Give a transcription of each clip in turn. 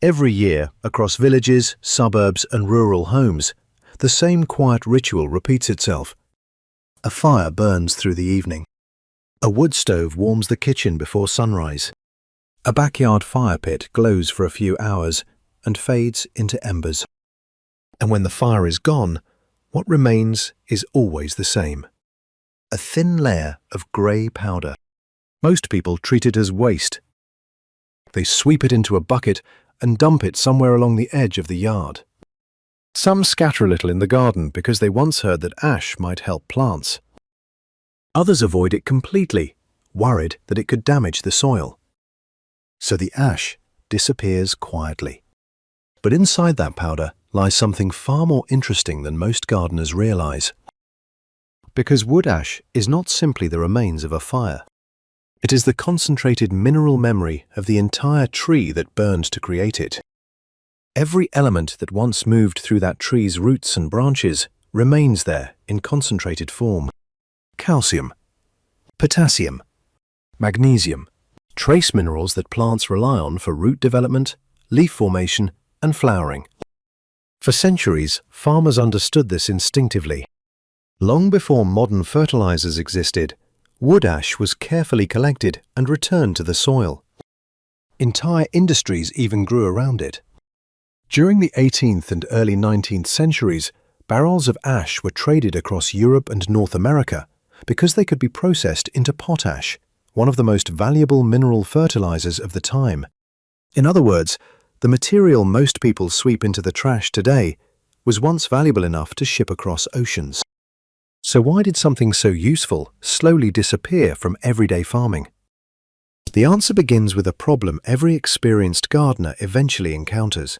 Every year, across villages, suburbs, and rural homes, the same quiet ritual repeats itself. A fire burns through the evening. A wood stove warms the kitchen before sunrise. A backyard fire pit glows for a few hours and fades into embers. And when the fire is gone, what remains is always the same. A thin layer of grey powder. Most people treat it as waste. They sweep it into a bucket and dump it somewhere along the edge of the yard. Some scatter a little in the garden because they once heard that ash might help plants. Others avoid it completely, worried that it could damage the soil. So the ash disappears quietly. But inside that powder lies something far more interesting than most gardeners realize. Because wood ash is not simply the remains of a fire. It is the concentrated mineral memory of the entire tree that burned to create it. Every element that once moved through that tree's roots and branches remains there in concentrated form. Calcium, potassium, magnesium, trace minerals that plants rely on for root development, leaf formation, and flowering. For centuries, farmers understood this instinctively. Long before modern fertilizers existed, wood ash was carefully collected and returned to the soil. Entire industries even grew around it. During the 18th and early 19th centuries, barrels of ash were traded across Europe and North America because they could be processed into potash, one of the most valuable mineral fertilizers of the time. In other words, the material most people sweep into the trash today was once valuable enough to ship across oceans. So why did something so useful slowly disappear from everyday farming? The answer begins with a problem every experienced gardener eventually encounters.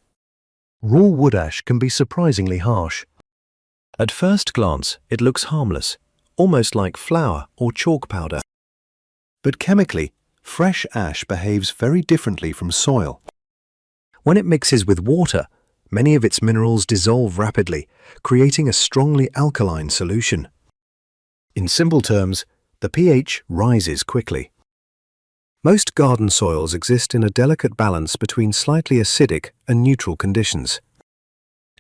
Raw wood ash can be surprisingly harsh. At first glance, it looks harmless, almost like flour or chalk powder. But chemically, fresh ash behaves very differently from soil. When it mixes with water, many of its minerals dissolve rapidly, creating a strongly alkaline solution. In simple terms, the pH rises quickly. Most garden soils exist in a delicate balance between slightly acidic and neutral conditions.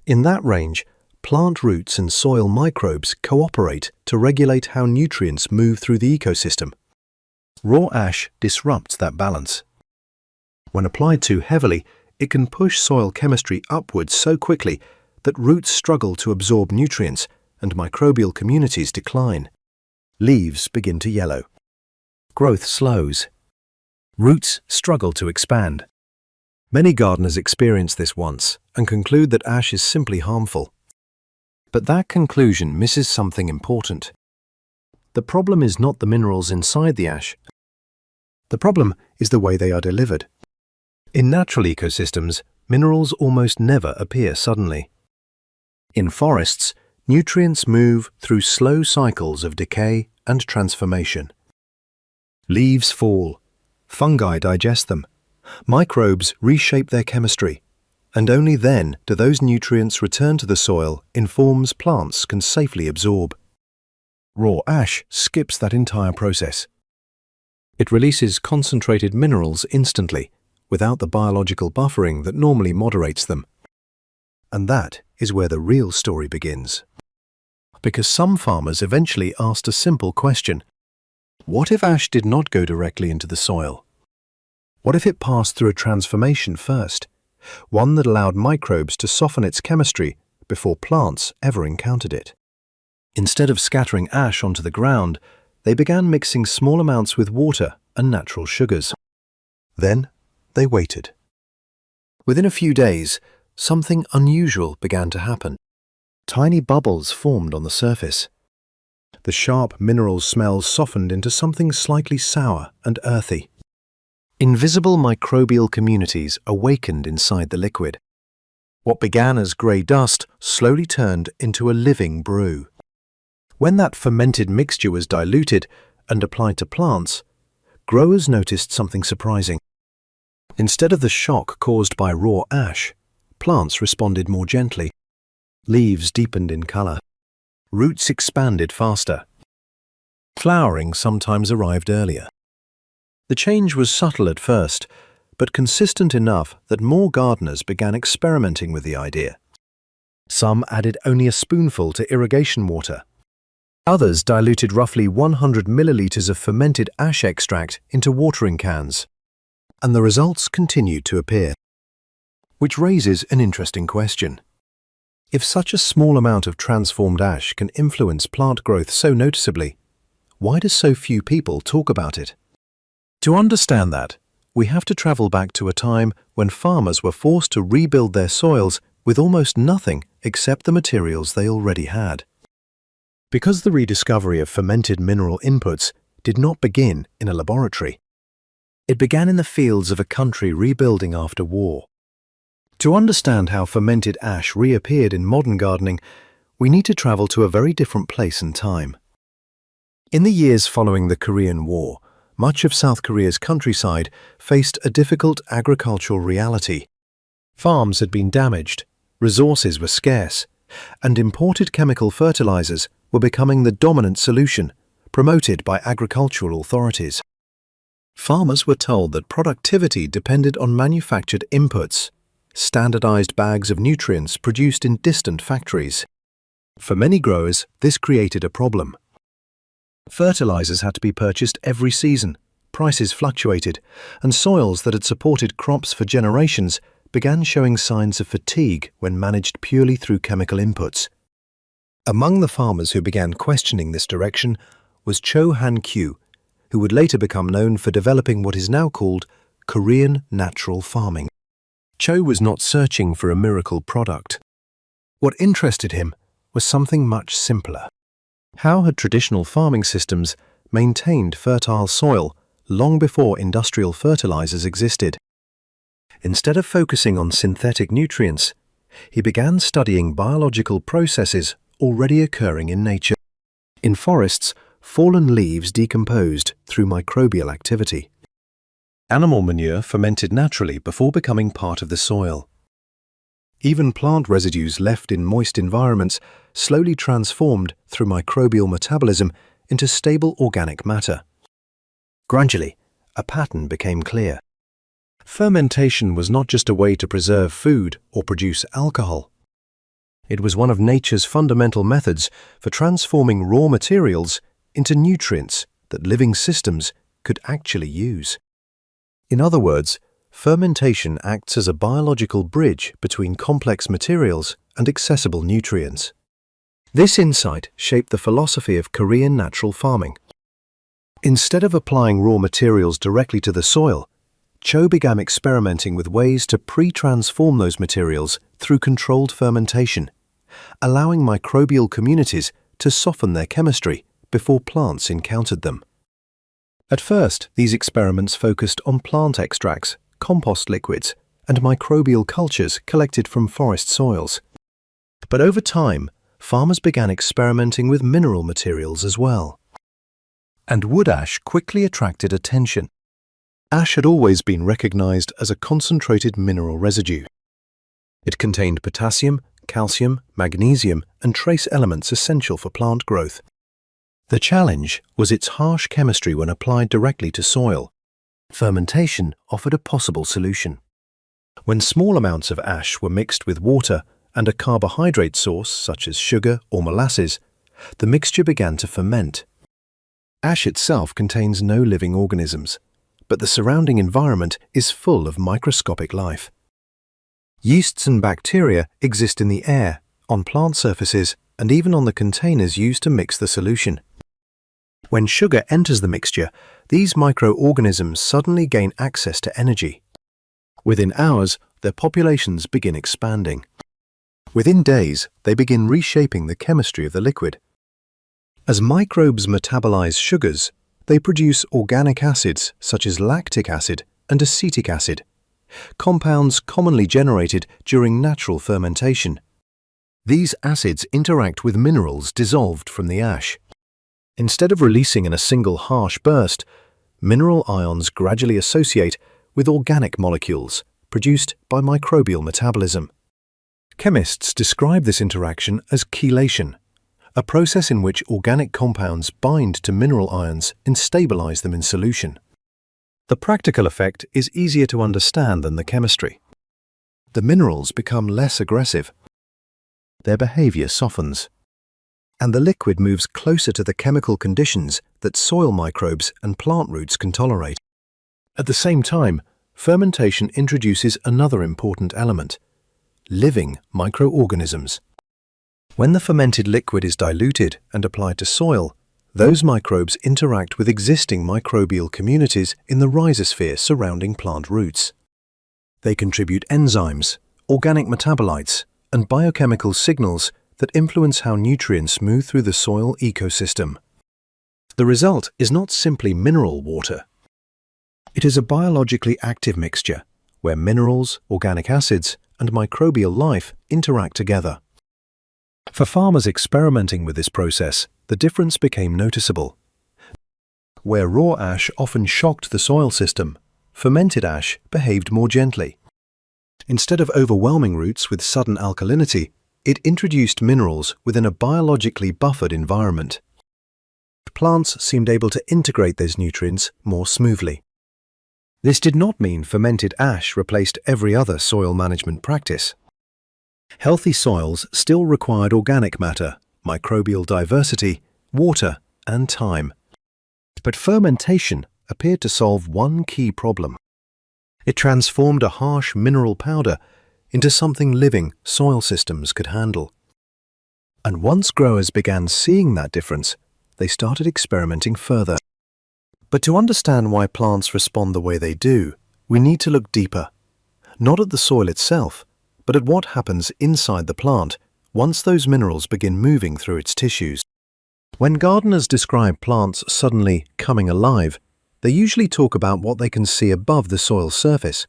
In that range, plant roots and soil microbes cooperate to regulate how nutrients move through the ecosystem. Raw ash disrupts that balance. When applied too heavily, it can push soil chemistry upwards so quickly that roots struggle to absorb nutrients and microbial communities decline. Leaves begin to yellow. Growth slows. Roots struggle to expand. Many gardeners experience this once and conclude that ash is simply harmful. But that conclusion misses something important. The problem is not the minerals inside the ash. The problem is the way they are delivered. In natural ecosystems, minerals almost never appear suddenly. In forests, nutrients move through slow cycles of decay and transformation. Leaves fall, fungi digest them, microbes reshape their chemistry, and only then do those nutrients return to the soil in forms plants can safely absorb. Raw ash skips that entire process. It releases concentrated minerals instantly, without the biological buffering that normally moderates them. And that is where the real story begins. Because some farmers eventually asked a simple question. What if ash did not go directly into the soil? What if it passed through a transformation first, one that allowed microbes to soften its chemistry before plants ever encountered it? Instead of scattering ash onto the ground, they began mixing small amounts with water and natural sugars. Then, they waited. Within a few days, something unusual began to happen. Tiny bubbles formed on the surface. The sharp mineral smell softened into something slightly sour and earthy. Invisible microbial communities awakened inside the liquid. What began as grey dust slowly turned into a living brew. When that fermented mixture was diluted and applied to plants, growers noticed something surprising. Instead of the shock caused by raw ash, plants responded more gently. Leaves deepened in color. Roots expanded faster. Flowering sometimes arrived earlier. The change was subtle at first, but consistent enough that more gardeners began experimenting with the idea. Some added only a spoonful to irrigation water. Others diluted roughly 100 milliliters of fermented ash extract into watering cans. And the results continued to appear. Which raises an interesting question. If such a small amount of transformed ash can influence plant growth so noticeably, why do so few people talk about it? To understand that, we have to travel back to a time when farmers were forced to rebuild their soils with almost nothing except the materials they already had. Because the rediscovery of fermented mineral inputs did not begin in a laboratory. It began in the fields of a country rebuilding after war. To understand how fermented ash reappeared in modern gardening, we need to travel to a very different place and time. In the years following the Korean War, much of South Korea's countryside faced a difficult agricultural reality. Farms had been damaged, resources were scarce, and imported chemical fertilizers were becoming the dominant solution, promoted by agricultural authorities. Farmers were told that productivity depended on manufactured inputs, standardized bags of nutrients produced in distant factories. For many growers, this created a problem. Fertilizers had to be purchased every season, prices fluctuated, and soils that had supported crops for generations began showing signs of fatigue when managed purely through chemical inputs. Among the farmers who began questioning this direction was Cho Han-kyu, who would later become known for developing what is now called Korean natural farming. Cho was not searching for a miracle product. What interested him was something much simpler. How had traditional farming systems maintained fertile soil long before industrial fertilizers existed? Instead of focusing on synthetic nutrients, he began studying biological processes already occurring in nature. In forests, fallen leaves decomposed through microbial activity. Animal manure fermented naturally before becoming part of the soil. Even plant residues left in moist environments slowly transformed through microbial metabolism into stable organic matter. Gradually, a pattern became clear. Fermentation was not just a way to preserve food or produce alcohol. It was one of nature's fundamental methods for transforming raw materials into nutrients that living systems could actually use. In other words, fermentation acts as a biological bridge between complex materials and accessible nutrients. This insight shaped the philosophy of Korean natural farming. Instead of applying raw materials directly to the soil, Cho began experimenting with ways to pre-transform those materials through controlled fermentation, allowing microbial communities to soften their chemistry before plants encountered them. At first, these experiments focused on plant extracts, compost liquids, and microbial cultures collected from forest soils. But over time, farmers began experimenting with mineral materials as well. And wood ash quickly attracted attention. Ash had always been recognized as a concentrated mineral residue. It contained potassium, calcium, magnesium, and trace elements essential for plant growth. The challenge was its harsh chemistry when applied directly to soil. Fermentation offered a possible solution. When small amounts of ash were mixed with water and a carbohydrate source such as sugar or molasses, the mixture began to ferment. Ash itself contains no living organisms, but the surrounding environment is full of microscopic life. Yeasts and bacteria exist in the air, on plant surfaces, and even on the containers used to mix the solution. When sugar enters the mixture, these microorganisms suddenly gain access to energy. Within hours, their populations begin expanding. Within days, they begin reshaping the chemistry of the liquid. As microbes metabolize sugars, they produce organic acids such as lactic acid and acetic acid, compounds commonly generated during natural fermentation. These acids interact with minerals dissolved from the ash. Instead of releasing in a single harsh burst, mineral ions gradually associate with organic molecules produced by microbial metabolism. Chemists describe this interaction as chelation, a process in which organic compounds bind to mineral ions and stabilize them in solution. The practical effect is easier to understand than the chemistry. The minerals become less aggressive. Their behavior softens. And the liquid moves closer to the chemical conditions that soil microbes and plant roots can tolerate. At the same time, fermentation introduces another important element: living microorganisms. When the fermented liquid is diluted and applied to soil, those microbes interact with existing microbial communities in the rhizosphere surrounding plant roots. They contribute enzymes, organic metabolites, and biochemical signals that influence how nutrients move through the soil ecosystem. The result is not simply mineral water. It is a biologically active mixture where minerals, organic acids, and microbial life interact together. For farmers experimenting with this process, the difference became noticeable. Where raw ash often shocked the soil system, fermented ash behaved more gently. Instead of overwhelming roots with sudden alkalinity, it introduced minerals within a biologically buffered environment. Plants seemed able to integrate those nutrients more smoothly. This did not mean fermented ash replaced every other soil management practice. Healthy soils still required organic matter, microbial diversity, water, and time. But fermentation appeared to solve one key problem. It transformed a harsh mineral powder into something living soil systems could handle. And once growers began seeing that difference, they started experimenting further. But to understand why plants respond the way they do, we need to look deeper, not at the soil itself, but at what happens inside the plant once those minerals begin moving through its tissues. When gardeners describe plants suddenly coming alive, they usually talk about what they can see above the soil surface.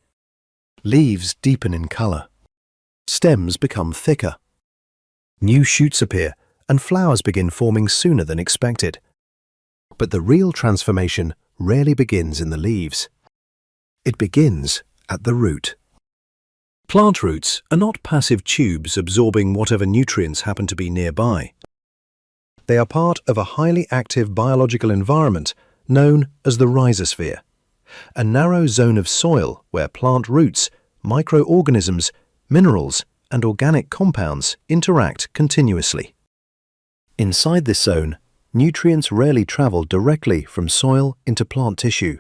Leaves deepen in color. Stems become thicker. New shoots appear, and flowers begin forming sooner than expected. But the real transformation rarely begins in the leaves. It begins at the root. Plant roots are not passive tubes absorbing whatever nutrients happen to be nearby. They are part of a highly active biological environment known as the rhizosphere, a narrow zone of soil where plant roots, microorganisms, minerals, and organic compounds interact continuously. Inside this zone, nutrients rarely travel directly from soil into plant tissue.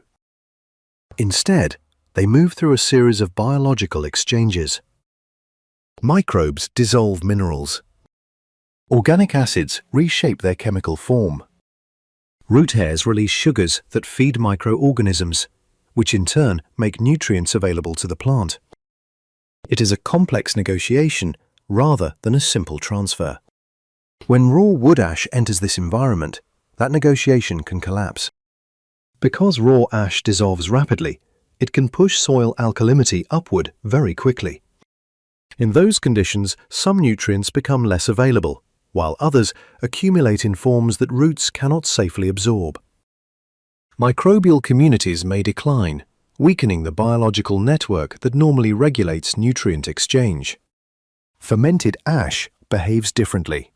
Instead, they move through a series of biological exchanges. Microbes dissolve minerals. Organic acids reshape their chemical form. Root hairs release sugars that feed microorganisms, which in turn make nutrients available to the plant. It is a complex negotiation rather than a simple transfer. When raw wood ash enters this environment, that negotiation can collapse. Because raw ash dissolves rapidly, it can push soil alkalinity upward very quickly. In those conditions, some nutrients become less available, while others accumulate in forms that roots cannot safely absorb. Microbial communities may decline, weakening the biological network that normally regulates nutrient exchange. Fermented ash behaves differently.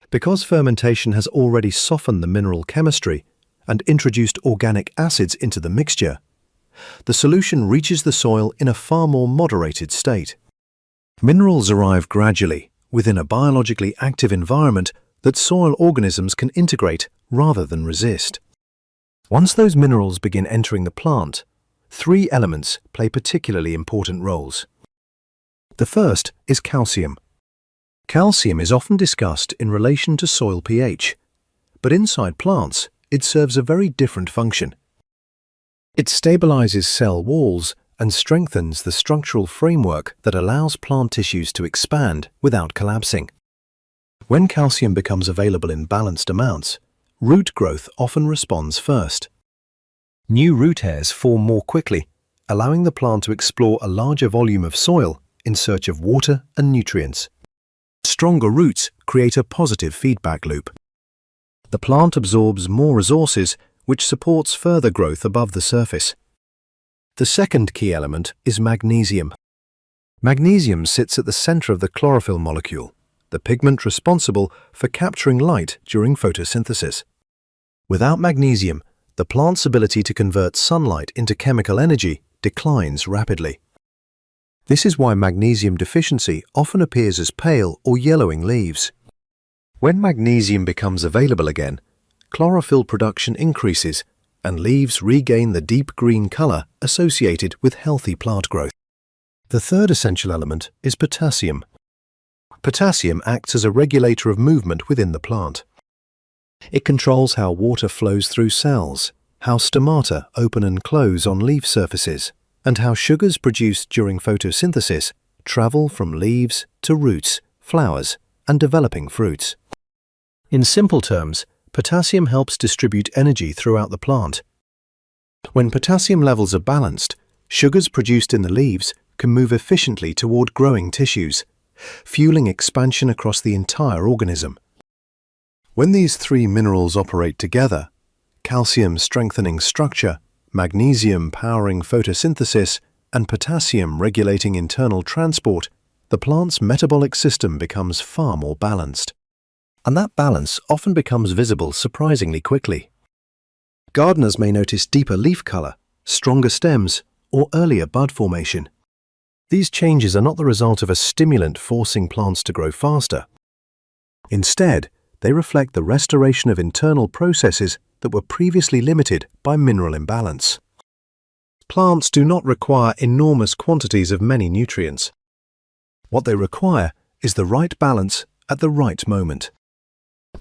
Because fermentation has already softened the mineral chemistry and introduced organic acids into the mixture, the solution reaches the soil in a far more moderated state. Minerals arrive gradually within a biologically active environment that soil organisms can integrate rather than resist. Once those minerals begin entering the plant, three elements play particularly important roles. The first is calcium. Calcium is often discussed in relation to soil pH, but inside plants, it serves a very different function. It stabilizes cell walls and strengthens the structural framework that allows plant tissues to expand without collapsing. When calcium becomes available in balanced amounts, root growth often responds first. New root hairs form more quickly, allowing the plant to explore a larger volume of soil in search of water and nutrients. Stronger roots create a positive feedback loop. The plant absorbs more resources, which supports further growth above the surface. The second key element is magnesium. Magnesium sits at the center of the chlorophyll molecule, the pigment responsible for capturing light during photosynthesis. Without magnesium, the plant's ability to convert sunlight into chemical energy declines rapidly. This is why magnesium deficiency often appears as pale or yellowing leaves. When magnesium becomes available again, chlorophyll production increases and leaves regain the deep green color associated with healthy plant growth. The third essential element is potassium. Potassium acts as a regulator of movement within the plant. It controls how water flows through cells, how stomata open and close on leaf surfaces, and how sugars produced during photosynthesis travel from leaves to roots, flowers, and developing fruits. In simple terms, potassium helps distribute energy throughout the plant. When potassium levels are balanced, sugars produced in the leaves can move efficiently toward growing tissues, fueling expansion across the entire organism. When these three minerals operate together, calcium strengthening structure, magnesium powering photosynthesis, and potassium regulating internal transport, the plant's metabolic system becomes far more balanced. And that balance often becomes visible surprisingly quickly. Gardeners may notice deeper leaf color, stronger stems, or earlier bud formation. These changes are not the result of a stimulant forcing plants to grow faster. Instead, they reflect the restoration of internal processes that were previously limited by mineral imbalance. Plants do not require enormous quantities of many nutrients. What they require is the right balance at the right moment.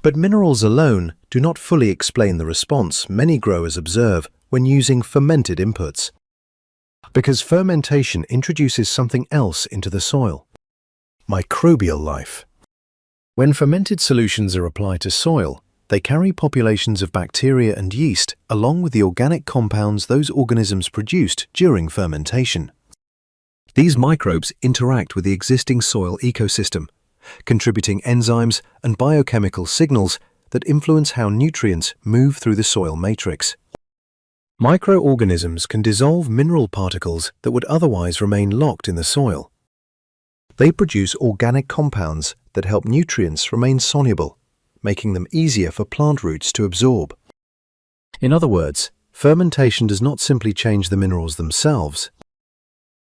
But minerals alone do not fully explain the response many growers observe when using fermented inputs. Because fermentation introduces something else into the soil: microbial life. When fermented solutions are applied to soil, they carry populations of bacteria and yeast along with the organic compounds those organisms produced during fermentation. These microbes interact with the existing soil ecosystem, contributing enzymes and biochemical signals that influence how nutrients move through the soil matrix. Microorganisms can dissolve mineral particles that would otherwise remain locked in the soil. They produce organic compounds that help nutrients remain soluble, making them easier for plant roots to absorb. In other words, fermentation does not simply change the minerals themselves.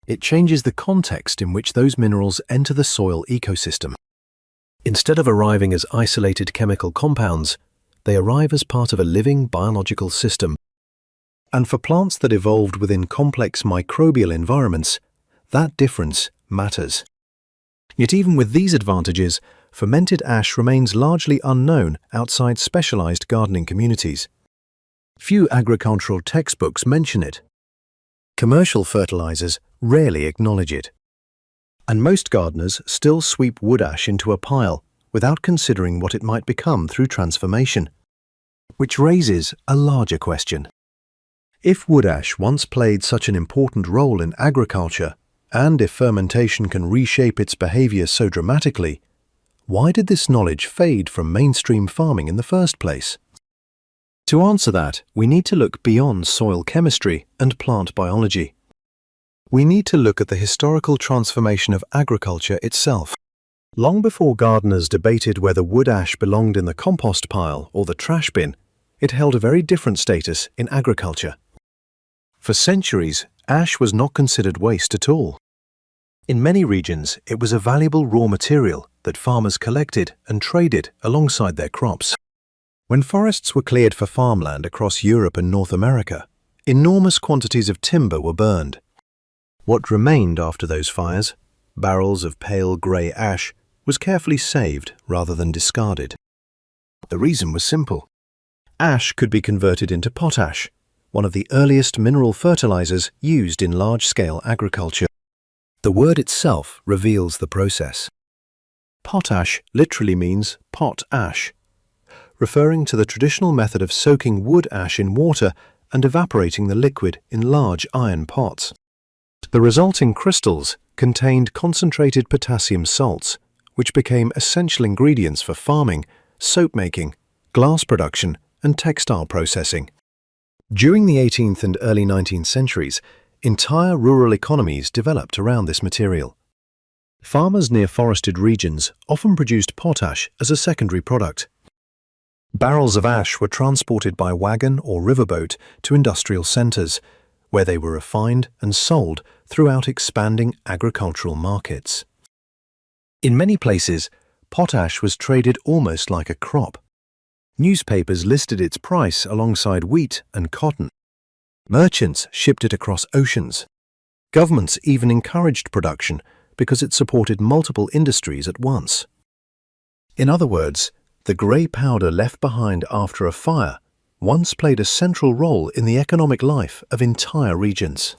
It changes the context in which those minerals enter the soil ecosystem. Instead of arriving as isolated chemical compounds, they arrive as part of a living biological system. And for plants that evolved within complex microbial environments, that difference matters. Yet even with these advantages, fermented ash remains largely unknown outside specialized gardening communities. Few agricultural textbooks mention it. Commercial fertilizers rarely acknowledge it. And most gardeners still sweep wood ash into a pile without considering what it might become through transformation. Which raises a larger question. If wood ash once played such an important role in agriculture, and if fermentation can reshape its behavior so dramatically, why did this knowledge fade from mainstream farming in the first place? To answer that, we need to look beyond soil chemistry and plant biology. We need to look at the historical transformation of agriculture itself. Long before gardeners debated whether wood ash belonged in the compost pile or the trash bin, it held a very different status in agriculture. For centuries, ash was not considered waste at all. In many regions, it was a valuable raw material that farmers collected and traded alongside their crops. When forests were cleared for farmland across Europe and North America, enormous quantities of timber were burned. What remained after those fires, barrels of pale grey ash, was carefully saved rather than discarded. The reason was simple. Ash could be converted into potash, one of the earliest mineral fertilizers used in large-scale agriculture. The word itself reveals the process. Potash literally means pot ash, referring to the traditional method of soaking wood ash in water and evaporating the liquid in large iron pots. The resulting crystals contained concentrated potassium salts, which became essential ingredients for farming, soap making, glass production, and textile processing. During the 18th and early 19th centuries, entire rural economies developed around this material. Farmers near forested regions often produced potash as a secondary product. Barrels of ash were transported by wagon or riverboat to industrial centres, where they were refined and sold throughout expanding agricultural markets. In many places, potash was traded almost like a crop. Newspapers listed its price alongside wheat and cotton. Merchants shipped it across oceans. Governments even encouraged production because it supported multiple industries at once. In other words, the grey powder left behind after a fire once played a central role in the economic life of entire regions.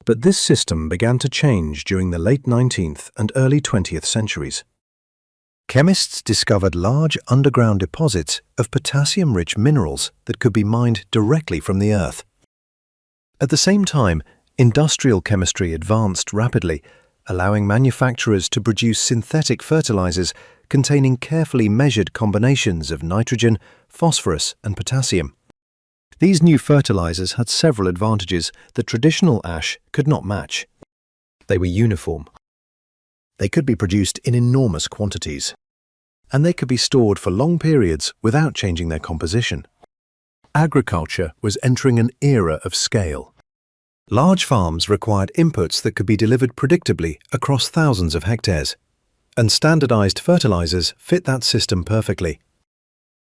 But this system began to change during the late 19th and early 20th centuries. Chemists discovered large underground deposits of potassium-rich minerals that could be mined directly from the earth. At the same time, industrial chemistry advanced rapidly, allowing manufacturers to produce synthetic fertilizers containing carefully measured combinations of nitrogen, phosphorus, and potassium. These new fertilizers had several advantages that traditional ash could not match. They were uniform. They could be produced in enormous quantities, and they could be stored for long periods without changing their composition. Agriculture was entering an era of scale. Large farms required inputs that could be delivered predictably across thousands of hectares, and standardized fertilizers fit that system perfectly.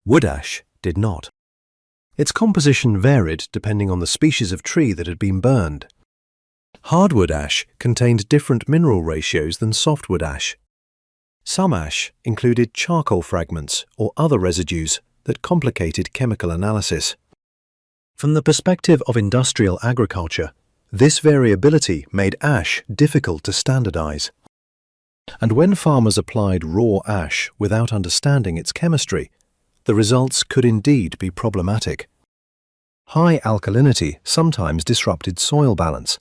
Wood ash did not. Its composition varied depending on the species of tree that had been burned. Hardwood ash contained different mineral ratios than softwood ash. Some ash included charcoal fragments or other residues that complicated chemical analysis. From the perspective of industrial agriculture, this variability made ash difficult to standardize. And when farmers applied raw ash without understanding its chemistry, the results could indeed be problematic. High alkalinity sometimes disrupted soil balance,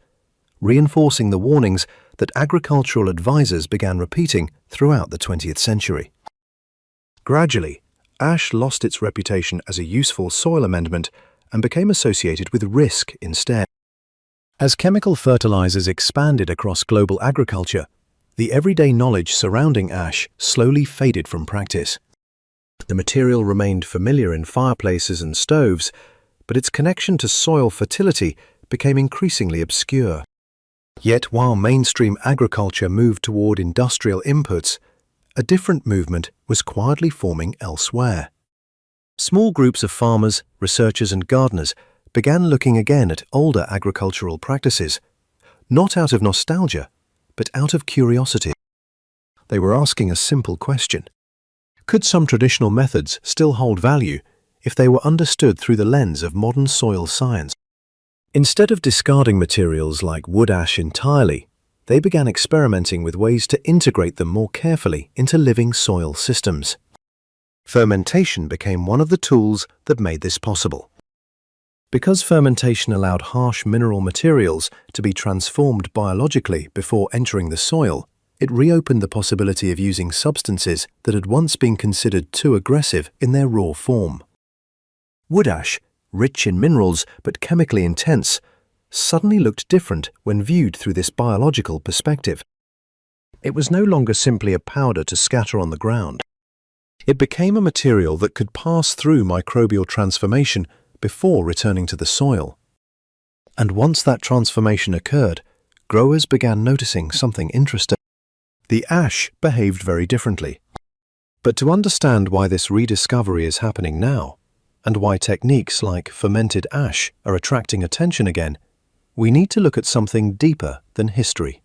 reinforcing the warnings that agricultural advisors began repeating throughout the 20th century. Gradually, ash lost its reputation as a useful soil amendment and became associated with risk instead. As chemical fertilizers expanded across global agriculture, the everyday knowledge surrounding ash slowly faded from practice. The material remained familiar in fireplaces and stoves, but its connection to soil fertility became increasingly obscure. Yet while mainstream agriculture moved toward industrial inputs, a different movement was quietly forming elsewhere. Small groups of farmers, researchers and gardeners began looking again at older agricultural practices, not out of nostalgia, but out of curiosity. They were asking a simple question. Could some traditional methods still hold value if they were understood through the lens of modern soil science? Instead of discarding materials like wood ash entirely, they began experimenting with ways to integrate them more carefully into living soil systems. Fermentation became one of the tools that made this possible. Because fermentation allowed harsh mineral materials to be transformed biologically before entering the soil, it reopened the possibility of using substances that had once been considered too aggressive in their raw form. Wood ash, rich in minerals but chemically intense, suddenly looked different when viewed through this biological perspective. It was no longer simply a powder to scatter on the ground. It became a material that could pass through microbial transformation before returning to the soil. And once that transformation occurred, growers began noticing something interesting. The ash behaved very differently. But to understand why this rediscovery is happening now, and why techniques like fermented ash are attracting attention again, we need to look at something deeper than history.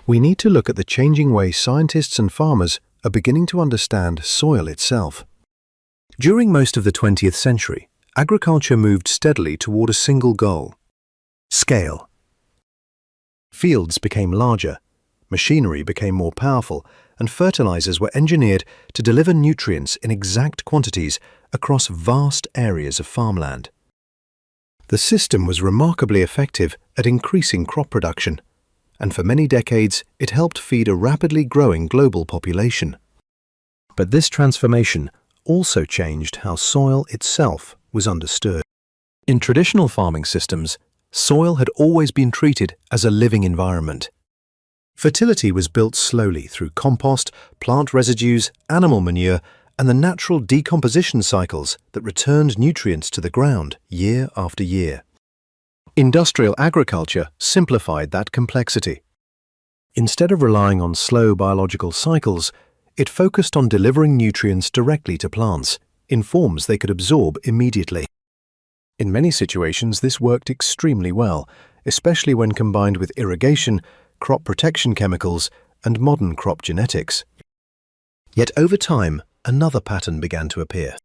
We need to look at the changing way scientists and farmers are beginning to understand soil itself. During most of the 20th century, agriculture moved steadily toward a single goal: scale. Fields became larger, machinery became more powerful, and fertilizers were engineered to deliver nutrients in exact quantities across vast areas of farmland. The system was remarkably effective at increasing crop production, and for many decades it helped feed a rapidly growing global population. But this transformation also changed how soil itself was understood. In traditional farming systems, soil had always been treated as a living environment. Fertility was built slowly through compost, plant residues, animal manure, and the natural decomposition cycles that returned nutrients to the ground year after year. Industrial agriculture simplified that complexity. Instead of relying on slow biological cycles, it focused on delivering nutrients directly to plants in forms they could absorb immediately. In many situations, this worked extremely well, especially when combined with irrigation, crop protection chemicals, and modern crop genetics. Yet over time, another pattern began to appear.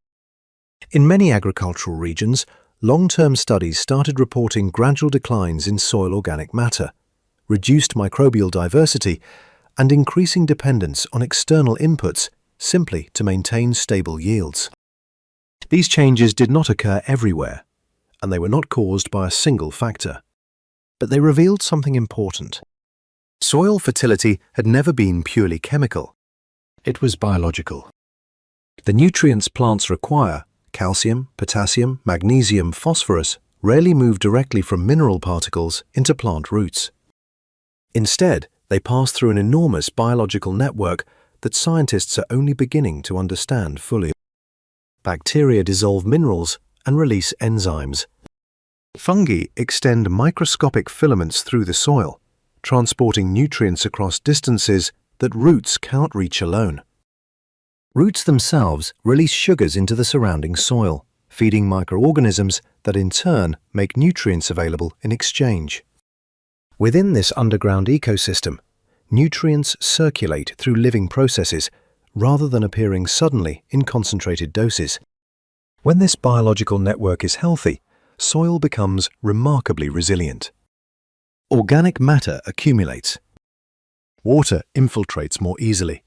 In many agricultural regions, long-term studies started reporting gradual declines in soil organic matter, reduced microbial diversity, and increasing dependence on external inputs simply to maintain stable yields. These changes did not occur everywhere, and they were not caused by a single factor. But they revealed something important. Soil fertility had never been purely chemical. It was biological. The nutrients plants require, calcium, potassium, magnesium, phosphorus, rarely move directly from mineral particles into plant roots. Instead, they pass through an enormous biological network that scientists are only beginning to understand fully. Bacteria dissolve minerals and release enzymes. Fungi extend microscopic filaments through the soil, transporting nutrients across distances that roots cannot reach alone. Roots themselves release sugars into the surrounding soil, feeding microorganisms that in turn make nutrients available in exchange. Within this underground ecosystem, nutrients circulate through living processes rather than appearing suddenly in concentrated doses. When this biological network is healthy, soil becomes remarkably resilient. Organic matter accumulates. Water infiltrates more easily.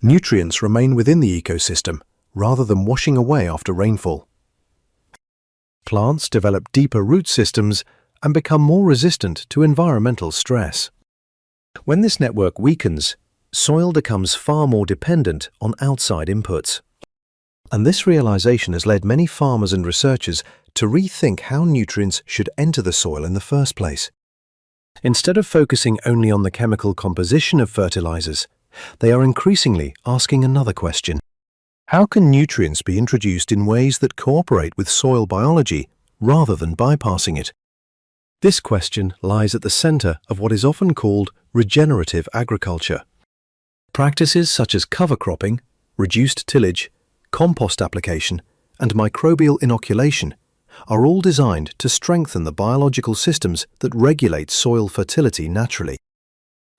Nutrients remain within the ecosystem rather than washing away after rainfall. Plants develop deeper root systems and become more resistant to environmental stress. When this network weakens, soil becomes far more dependent on outside inputs. And this realization has led many farmers and researchers to rethink how nutrients should enter the soil in the first place. Instead of focusing only on the chemical composition of fertilizers, they are increasingly asking another question. How can nutrients be introduced in ways that cooperate with soil biology rather than bypassing it? This question lies at the center of what is often called regenerative agriculture. Practices such as cover cropping, reduced tillage, compost application, and microbial inoculation are all designed to strengthen the biological systems that regulate soil fertility naturally.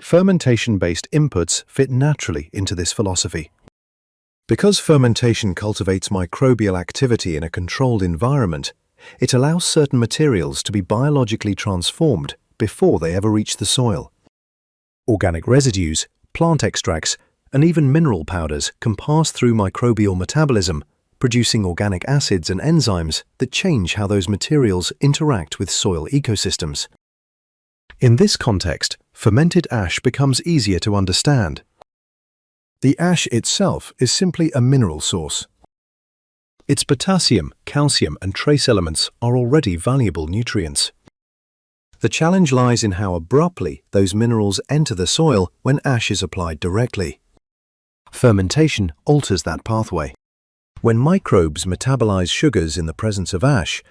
Fermentation-based inputs fit naturally into this philosophy. Because fermentation cultivates microbial activity in a controlled environment, it allows certain materials to be biologically transformed before they ever reach the soil. Organic residues, plant extracts, and even mineral powders can pass through microbial metabolism, producing organic acids and enzymes that change how those materials interact with soil ecosystems. In this context, fermented ash becomes easier to understand. The ash itself is simply a mineral source. Its potassium, calcium, and trace elements are already valuable nutrients. The challenge lies in how abruptly those minerals enter the soil when ash is applied directly. Fermentation alters that pathway. When microbes metabolize sugars in the presence of ash,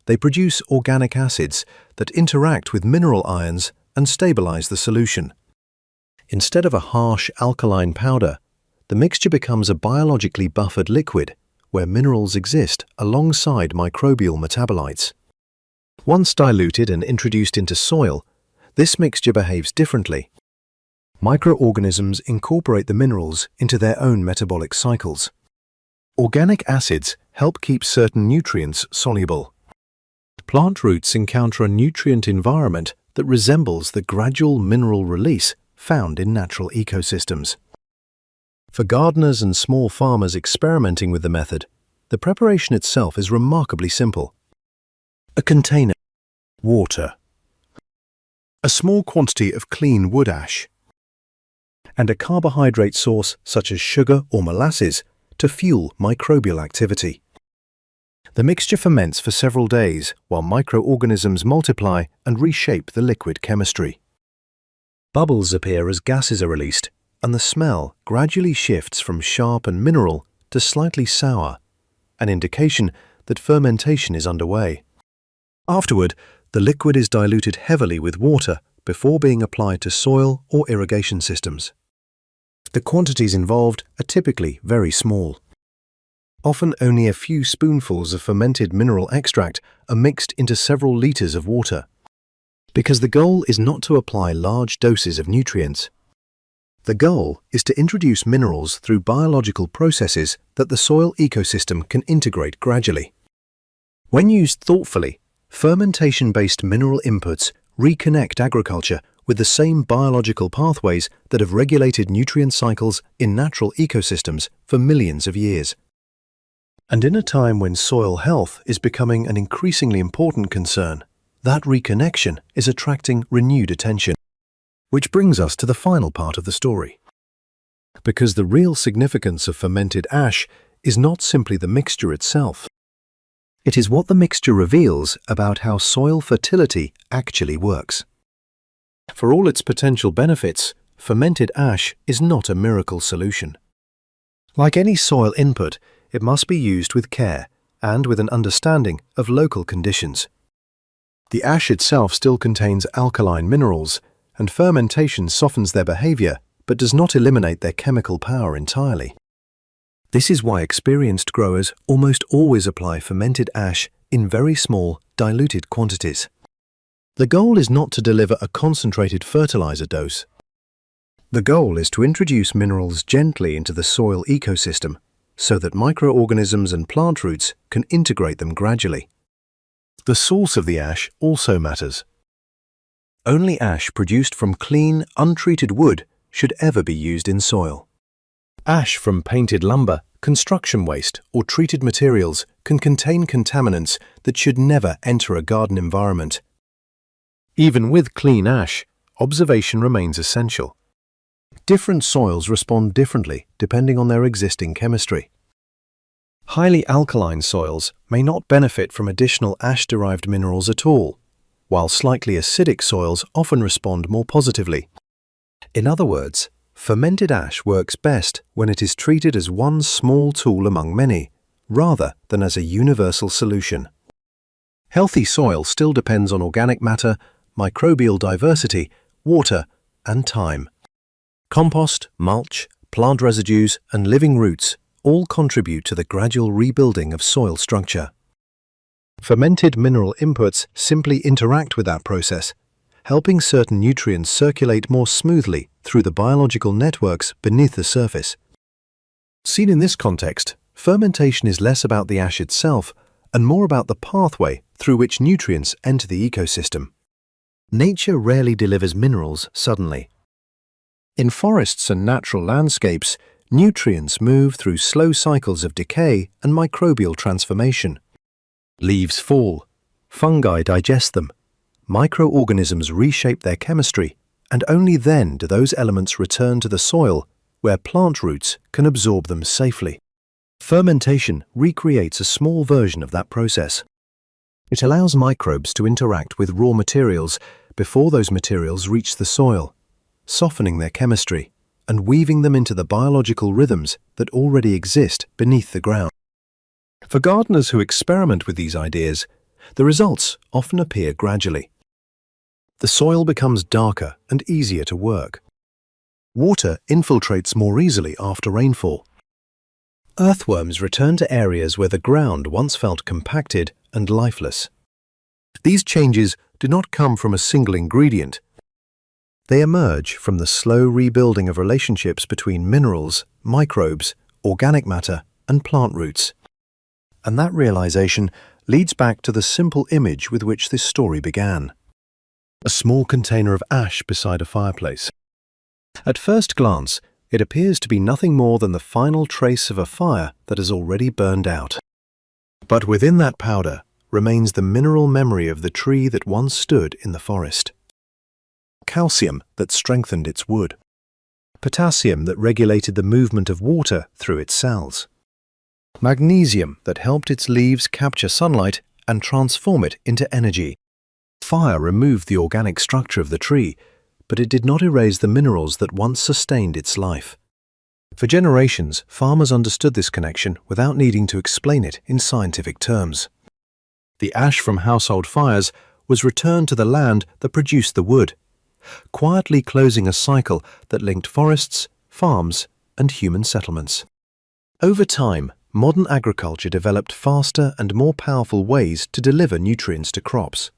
they produce organic acids that interact with mineral ions and stabilize the solution. Instead of a harsh alkaline powder, the mixture becomes a biologically buffered liquid where minerals exist alongside microbial metabolites. Once diluted and introduced into soil, this mixture behaves differently. Microorganisms incorporate the minerals into their own metabolic cycles. Organic acids help keep certain nutrients soluble. Plant roots encounter a nutrient environment that resembles the gradual mineral release found in natural ecosystems. For gardeners and small farmers experimenting with the method, the preparation itself is remarkably simple. A container, water, a small quantity of clean wood ash, and a carbohydrate source such as sugar or molasses to fuel microbial activity. The mixture ferments for several days while microorganisms multiply and reshape the liquid chemistry. Bubbles appear as gases are released, and the smell gradually shifts from sharp and mineral to slightly sour, an indication that fermentation is underway. Afterward, the liquid is diluted heavily with water before being applied to soil or irrigation systems. The quantities involved are typically very small. Often only a few spoonfuls of fermented mineral extract are mixed into several liters of water, because the goal is not to apply large doses of nutrients. The goal is to introduce minerals through biological processes that the soil ecosystem can integrate gradually. When used thoughtfully, fermentation-based mineral inputs reconnect agriculture with the same biological pathways that have regulated nutrient cycles in natural ecosystems for millions of years. And in a time when soil health is becoming an increasingly important concern, that reconnection is attracting renewed attention. Which brings us to the final part of the story. Because the real significance of fermented ash is not simply the mixture itself. It is what the mixture reveals about how soil fertility actually works. For all its potential benefits, fermented ash is not a miracle solution. Like any soil input, it must be used with care and with an understanding of local conditions. The ash itself still contains alkaline minerals, and fermentation softens their behavior but does not eliminate their chemical power entirely. This is why experienced growers almost always apply fermented ash in very small, diluted quantities. The goal is not to deliver a concentrated fertilizer dose. The goal is to introduce minerals gently into the soil ecosystem so that microorganisms and plant roots can integrate them gradually. The source of the ash also matters. Only ash produced from clean, untreated wood should ever be used in soil. Ash from painted lumber, construction waste, or treated materials can contain contaminants that should never enter a garden environment. Even with clean ash, observation remains essential. Different soils respond differently depending on their existing chemistry. Highly alkaline soils may not benefit from additional ash-derived minerals at all, while slightly acidic soils often respond more positively. In other words, fermented ash works best when it is treated as one small tool among many, rather than as a universal solution. Healthy soil still depends on organic matter, microbial diversity, water, and time. Compost, mulch, plant residues, and living roots all contribute to the gradual rebuilding of soil structure. Fermented mineral inputs simply interact with that process, helping certain nutrients circulate more smoothly through the biological networks beneath the surface. Seen in this context, fermentation is less about the ash itself and more about the pathway through which nutrients enter the ecosystem. Nature rarely delivers minerals suddenly. In forests and natural landscapes, nutrients move through slow cycles of decay and microbial transformation. Leaves fall, fungi digest them, microorganisms reshape their chemistry, and only then do those elements return to the soil where plant roots can absorb them safely. Fermentation recreates a small version of that process. It allows microbes to interact with raw materials before those materials reach the soil, softening their chemistry and weaving them into the biological rhythms that already exist beneath the ground. For gardeners who experiment with these ideas, the results often appear gradually. The soil becomes darker and easier to work. Water infiltrates more easily after rainfall. Earthworms return to areas where the ground once felt compacted and lifeless. These changes do not come from a single ingredient. They emerge from the slow rebuilding of relationships between minerals, microbes, organic matter, and plant roots. And that realization leads back to the simple image with which this story began. A small container of ash beside a fireplace. At first glance, it appears to be nothing more than the final trace of a fire that has already burned out. But within that powder remains the mineral memory of the tree that once stood in the forest. Calcium that strengthened its wood. Potassium that regulated the movement of water through its cells. Magnesium that helped its leaves capture sunlight and transform it into energy. Fire removed the organic structure of the tree, but it did not erase the minerals that once sustained its life. For generations, farmers understood this connection without needing to explain it in scientific terms. The ash from household fires was returned to the land that produced the wood, quietly closing a cycle that linked forests, farms, and human settlements. Over time, modern agriculture developed faster and more powerful ways to deliver nutrients to crops.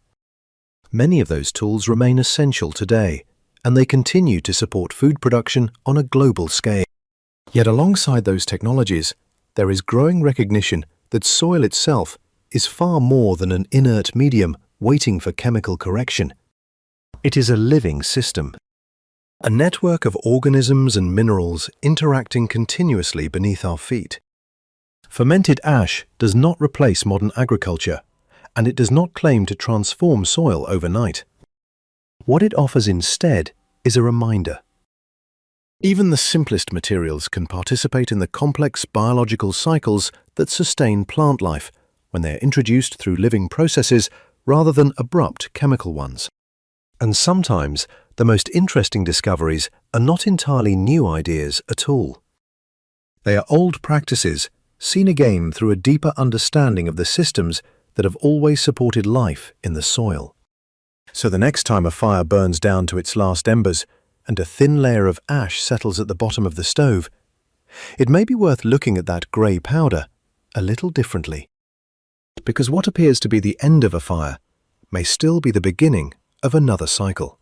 Many of those tools remain essential today, and they continue to support food production on a global scale. Yet alongside those technologies, there is growing recognition that soil itself is far more than an inert medium waiting for chemical correction. It is a living system, a network of organisms and minerals interacting continuously beneath our feet. Fermented ash does not replace modern agriculture, and it does not claim to transform soil overnight. What it offers instead is a reminder. Even the simplest materials can participate in the complex biological cycles that sustain plant life when they are introduced through living processes rather than abrupt chemical ones. And sometimes, the most interesting discoveries are not entirely new ideas at all. They are old practices seen again through a deeper understanding of the systems that have always supported life in the soil. So the next time a fire burns down to its last embers and a thin layer of ash settles at the bottom of the stove, it may be worth looking at that grey powder a little differently. Because what appears to be the end of a fire may still be the beginning of another cycle.